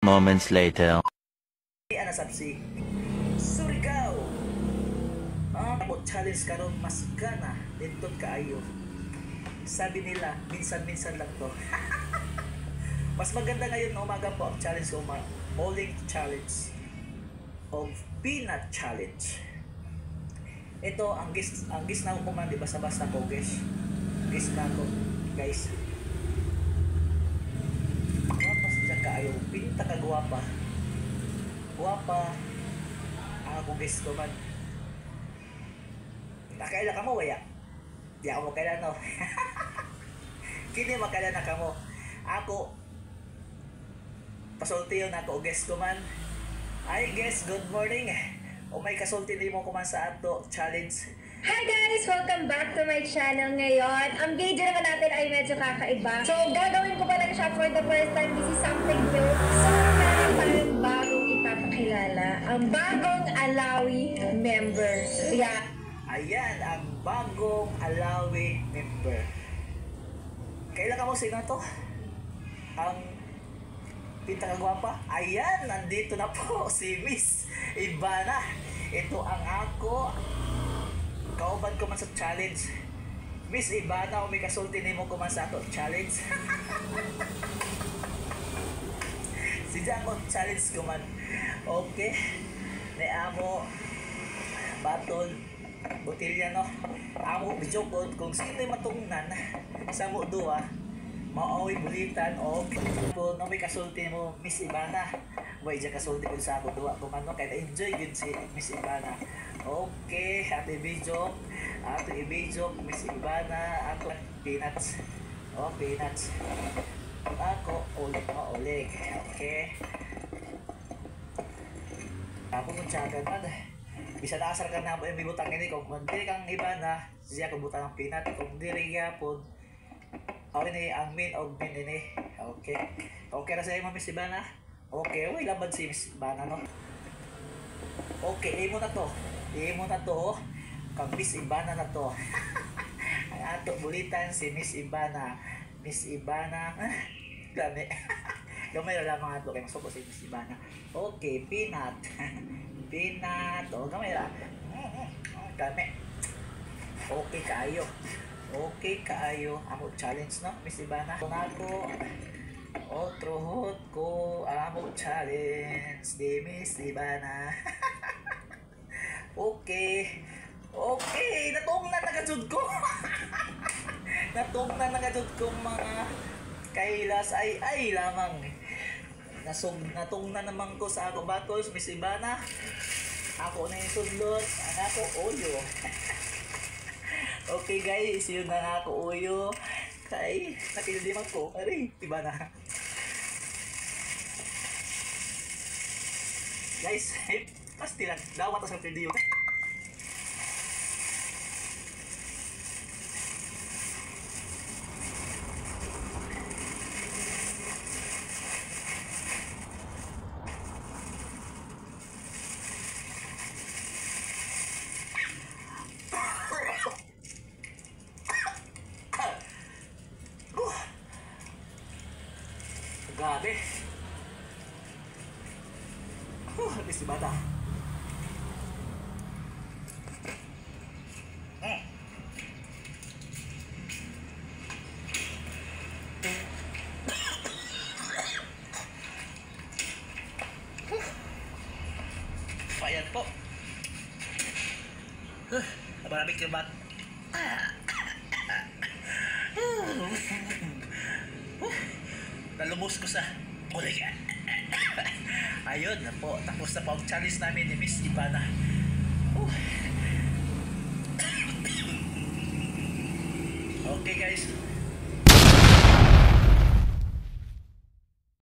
moments later. Ana sabsi Surigao. Ako challenge karon mas gana dito kaayo. Sabi nila, minsan-minsan lang to. Mas maganda ngayon na umaga po ang challenge ko, bowling challenge of peanut challenge. Ito ang gis na ko man, di basta-basta ko guys. Gis na ko, guys. Guwapa siya kaayo, pinta ka guwapa. Guwapa. Ako guys ko man. Nakaila ka mo, waya? Di ako makailan, no? Kini makailan na ka mo. Ako, pasulti yun ako, guess ko man. Ay, guess, good morning. O may kasulti din mo kuman sa ato challenge. Hi guys! Welcome back to my channel ngayon. Ang video naman natin ay medyo kakaiba. So, gagawin ko pa lang siya for the first time. This is something new. So, meron tayong bagong ipapakilala. Ang bagong Alawi member. Yeah. Ayan, ang bagong Alawi member. Kailan ka mo sino to? Ang pinakagwapa? Ayan, nandito na po si Miss Ivana. Ito ang ako. Kauban ko man sa challenge. Miss Ivana, may kasulti nimo ko man sa ato challenge. Sidya ko challenge ko man. Okay. Amo battle botilya, no? Amo video ko kung sino matungnan sa mo duwa maoy bulitan o kung no may kasulti mo Miss Ivana. Way dyan kasulti ko sa ako duwa kung ano kaya enjoy yun si Miss Ivana. Okay, ato i-video Miss Ivana, ato peanuts. Oh, peanuts. Ako ulit mo ulit. Okay. Ako kung tsagan man. Bisa nakasar ka na mo yung bibutang ini. Kung hindi kang iba na, siya kung butang ng peanut. Kung diri yapon, ako ini ang main of main ini. Okay. Okay na sa'yo, Miss Ivana? Okay, uy, laban si Miss Ivana, no? Okay, imo na to. Imo na to. Kang Miss Ivana na to. Ang ato bulitan si Miss Ivana. Miss Ivana. Gami. Gamay na lamang ato. Kaya masuko si Miss Ivana. Okay, peanut. Peanut. O, gamay na. Gami. Okay kaayo. Okay kaayo. Amo challenge, no? Miss Ivana. Kung ako, otro hot ko. Amo challenge. Di Miss Ivana. Okay. Okay. Natungnan na kajud ko. Natungnan na kajud ko mga kailas ay lamang. Natungnan naman ko sa ako battles, Miss Ivana. Ako na yung sudlot. Ang ako uyo. Okay guys, yun na ako uyo. Kay, nakildiman ko. Aray, Ivana. Guys, pasti lang. Dawat sa video. Grabe. Miss Ivana. Ayan po. Maraming kebat. Nalubos ko sa ulit. Ayun na po. Tapos na po ang challenge namin ni Miss Ivana. Okay guys.